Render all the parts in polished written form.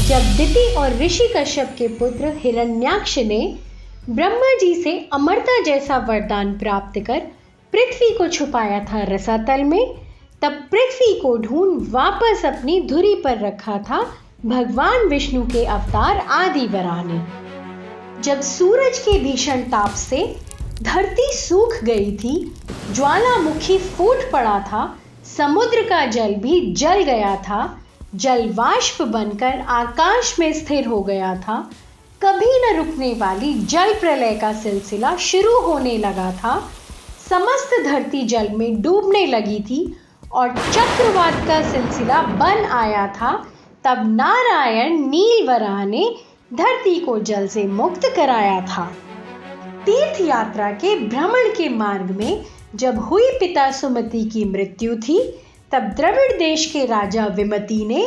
जब दिति और ऋषि कश्यप के पुत्र हिरण्याक्ष ने ब्रह्मा जी से अमरता जैसा वरदान प्राप्त कर पृथ्वी को छुपाया था रसातल में, तब पृथ्वी को ढूंढ वापस अपनी धुरी पर रखा था भगवान विष्णु के अवतार आदि वराह ने। जब सूरज के भीषण ताप से धरती सूख गई थी, ज्वालामुखी फूट पड़ा था, समुद्र का जल भी जल गया था, जल वाष्प बनकर आकाश में स्थिर हो गया था, कभी न रुकने वाली जल प्रलय का सिलसिला शुरू होने लगा था, समस्त धरती जल में डूबने लगी थी और चक्रवात का सिलसिला बन आया था, तब नारायण नील वराह ने धरती को जल से मुक्त कराया था। तीर्थ यात्रा के भ्रमण के मार्ग में जब हुई पिता सुमति की मृत्यु थी, तब द्रविड़ देश के राजा विमति ने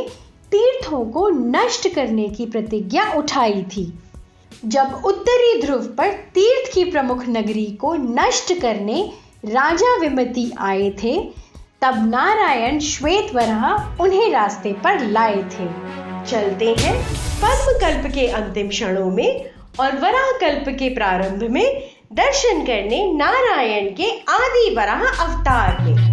तीर्थों को नष्ट करने की प्रतिज्ञा उठाई थी। जब उत्तरी ध्रुव पर तीर्थ की प्रमुख नगरी को नष्ट करने राजा विमति आए थे, तब नारायण श्वेत वराह उन्हें रास्ते पर लाए थे। चलते हैं पद्म कल्प के अंतिम क्षणों में और वराह कल्प के प्रारंभ में दर्शन करने नारायण के आदि वराह अवतार में।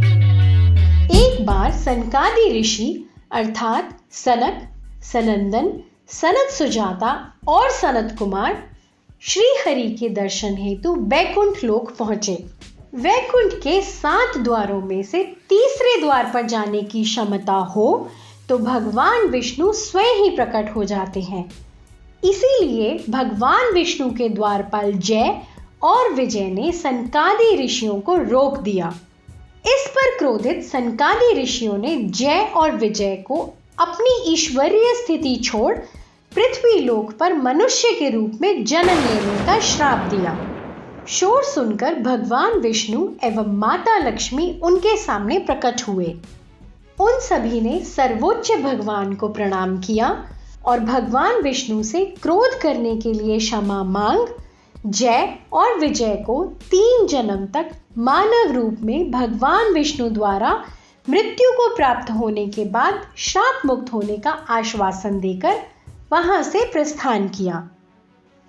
एक बार सनकादि ऋषि अर्थात सनक, सनंदन, सनत सुजाता और सनत कुमार श्री हरि के दर्शन हेतु वैकुंठ लोक पहुंचे। वैकुंठ के 7 द्वारों में से तीसरे द्वार पर जाने की क्षमता हो तो भगवान विष्णु स्वयं ही प्रकट हो जाते हैं। इसीलिए भगवान विष्णु के द्वारपाल जय और विजय ने सनकादि ऋषियों को रोक दिया। इस पर क्रोधित सनकादि ऋषियों ने जय और विजय को अपनी ईश्वरीय स्थिति छोड़ पृथ्वी लोक पर मनुष्य के रूप में जन्म लेने का श्राप दिया। शोर सुनकर भगवान विष्णु एवं माता लक्ष्मी उनके सामने प्रकट हुए। उन सभी ने सर्वोच्च भगवान को प्रणाम किया और भगवान विष्णु से क्रोध करने के लिए क्षमा मांग जय और विजय को 3 जन्म तक मानव रूप में भगवान विष्णु द्वारा मृत्यु को प्राप्त होने के बाद श्राप मुक्त होने का आश्वासन देकर वहां से प्रस्थान किया।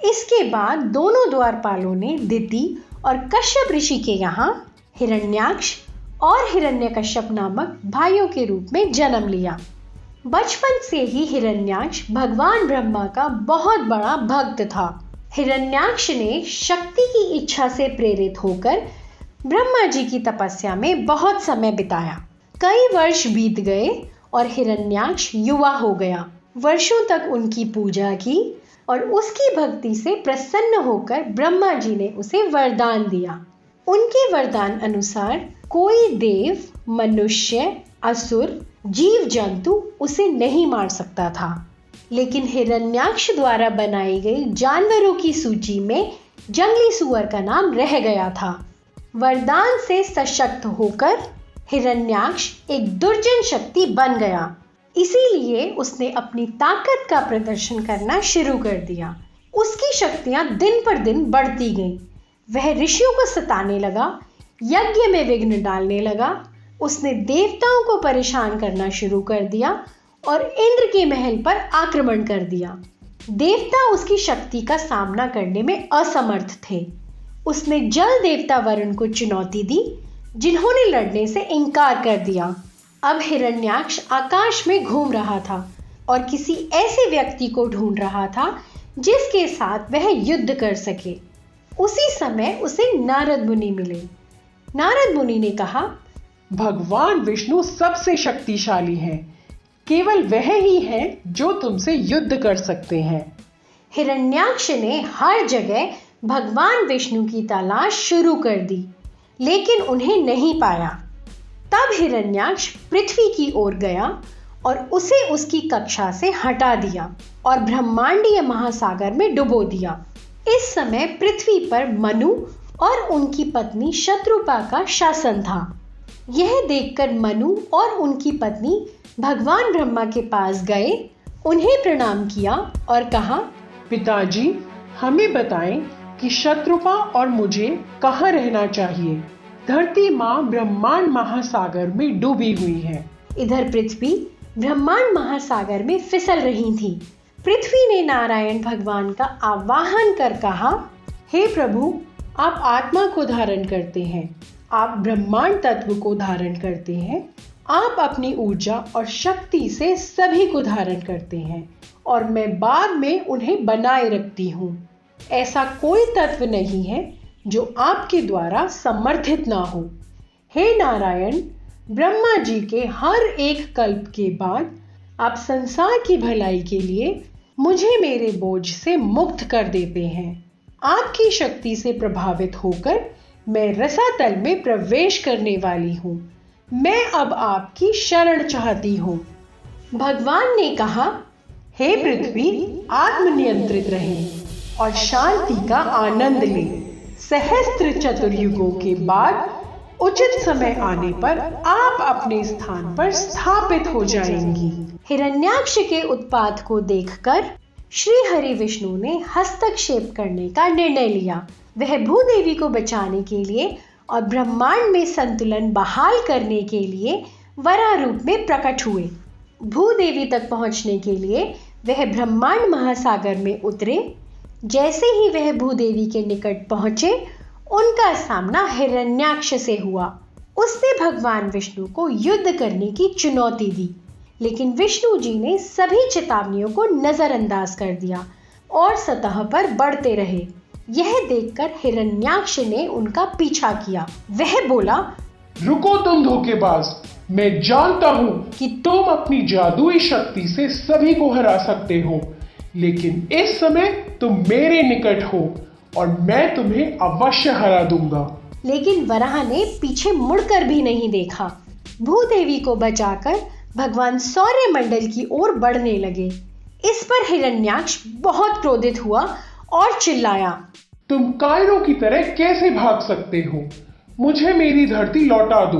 इसके बाद दोनों द्वारपालों ने दिति और कश्यप ऋषि के यहाँ हिरण्याक्ष और हिरण्यकश्यप नामक भाइयों के रूप में जन्म लिया। बचपन से ही हिरण्याक्ष भगवान ब्रह्मा का बहुत बड़ा भक्त था। हिरण्याक्ष ने शक्ति की इच्छा से प्रेरित होकर ब्रह्मा जी की तपस्या में बहुत समय बिताया। कई वर्ष बीत गए और हिरण्याक्ष युवा हो गया। वर्षों तक उनकी पूजा की और उसकी भक्ति से प्रसन्न होकर ब्रह्मा जी ने उसे वरदान दिया। उनके वरदान अनुसार कोई देव, मनुष्य, असुर, जीव जंतु उसे नहीं मार सकता था। लेकिन हिरण्याक्ष द्वारा बनाई गई जानवरों की सूची में जंगली सुअर का नाम रह गया था। वरदान से सशक्त होकर हिरण्याक्ष एक दुर्जन शक्ति बन गया। इसीलिए उसने अपनी ताकत का प्रदर्शन करना शुरू कर दिया। उसकी शक्तियां दिन पर दिन बढ़ती गईं। वह ऋषियों को सताने लगा, यज्ञ में विघ्न डालने लगा। उसने देवताओं को परेशान करना शुरू कर दिया और इंद्र के महल पर आक्रमण कर दिया। देवता उसकी शक्ति का सामना करने में असमर्थ थे। उसने जल देवता वरुण को चुनौती दी, जिन्होंने लड़ने से इनकार कर दिया। अब हिरण्याक्ष आकाश में घूम रहा था और किसी ऐसे व्यक्ति को ढूंढ रहा था जिसके साथ वह युद्ध कर सके। उसी समय उसे नारद मुनि मिले। नारद मुनि ने कहा, भगवान विष्णु सबसे शक्तिशाली हैं। केवल वह ही है जो तुमसे युद्ध कर सकते हैं। हिरण्याक्ष ने हर जगह भगवान विष्णु की तलाश शुरू कर दी, लेकिन उन्हें नहीं पाया। तब हिरण्याक्ष पृथ्वी की ओर गया और उसे उसकी कक्षा से हटा दिया और ब्रह्मांडीय महासागर में डुबो दिया। इस समय पृथ्वी पर मनु और उनकी पत्नी शत्रुपा का शासन था। यह देखकर मनु और उनकी पत्नी भगवान ब्रह्मा के पास गए, उन्हें प्रणाम किया और कहा, पिताजी, हमें बताएं कि शत्रुपा और मुझे कहाँ रहना चाहिए। धरती माँ ब्रह्मांड महासागर में डूबी हुई है। इधर पृथ्वी ब्रह्मांड महासागर में फिसल रही थी। पृथ्वी ने नारायण भगवान का आवाहन कर कहा, हे प्रभु, आप आत्मा को धारण करते हैं, आप ब्रह्मांड तत्व को धारण करते हैं, आप अपनी ऊर्जा और शक्ति से सभी को धारण करते हैं और मैं बाद में उन्हें बनाए रखती हूँ। ऐसा कोई तत्व नहीं है जो आपके द्वारा समर्थित ना हो। हे नारायण, ब्रह्मा जी के हर एक कल्प के बाद आप संसार की भलाई के लिए मुझे मेरे बोझ से मुक्त कर देते हैं। आपकी शक्ति से प्रभावित होकर मैं रसातल में प्रवेश करने वाली हूँ। मैं अब आपकी शरण चाहती हूँ। भगवान ने कहा, हे पृथ्वी, आत्मनियंत्रित रहें और शांति का आनंद लें। सहस्त्र चतुर्युगों के बाद उचित समय आने पर आप अपने स्थान पर स्थापित हो जाएंगी। हिरण्याक्ष के उत्पात को देखकर श्री हरि विष्णु ने हस्तक्षेप करने का निर्णय लिया। वह भूदेवी को बचाने के लिए और ब्रह्मांड में संतुलन बहाल करने के लिए वराह रूप में प्रकट हुए। भूदेवी तक पहुंचने के लिए वह ब्रह्मांड महासागर में उतरे। जैसे ही वह भूदेवी के निकट पहुंचे, उनका सामना हिरण्याक्ष से हुआ। उसने भगवान विष्णु को युद्ध करने की चुनौती दी, लेकिन विष्णु जी ने सभी चेतावनियों को नजरअंदाज कर दिया और सतह पर बढ़ते रहे। यह देखकर हिरण्याक्ष ने उनका पीछा किया। वह बोला, रुको तुम धोखेबाज, मैं जानता हूँ कि तुम अपनी जादुई शक्ति से सभी को हरा सकते हो, लेकिन इस समय तुम मेरे निकट हो और मैं तुम्हें अवश्य हरा दूंगा। लेकिन वराह ने पीछे मुड़कर भी नहीं देखा। भूदेवी को बचाकर भगवान सौर्य मंडल की ओर बढ़ने लगे। इस पर हिरण्याक्ष बहुत क्रोधित हुआ और चिल्लाया, तुम कायरों की तरह कैसे भाग सकते हो? मुझे मेरी धरती लौटा दो।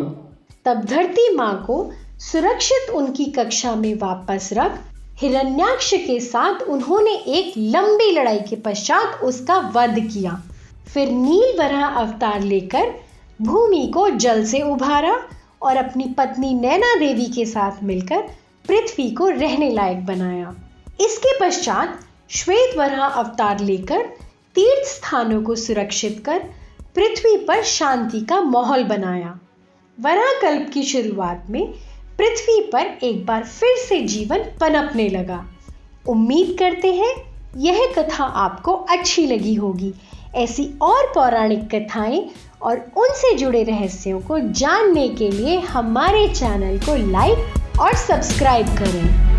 तब धरती माँ को सुरक्षित उनकी कक्षा में वापस रख हिरण्याक्ष के साथ उन्होंने एक लंबी लड़ाई के पश्चात उसका वध किया। फिर नील वराह अवतार लेकर भूमि को जल से उभारा और अपनी पत्नी नैना देवी के साथ मिलकर पृथ्वी को रहने लायक बनाया। इसके पश्चात श्वेत वराह अवतार लेकर तीर्थ स्थानों को सुरक्षित कर पृथ्वी पर शांति का माहौल बनाया। वराह कल्प की शुरुआत में पृथ्वी पर एक बार फिर से जीवन पनपने लगा। उम्मीद करते हैं यह कथा आपको अच्छी लगी होगी। ऐसी और पौराणिक कथाएं और उनसे जुड़े रहस्यों को जानने के लिए हमारे चैनल को लाइक और सब्सक्राइब करें।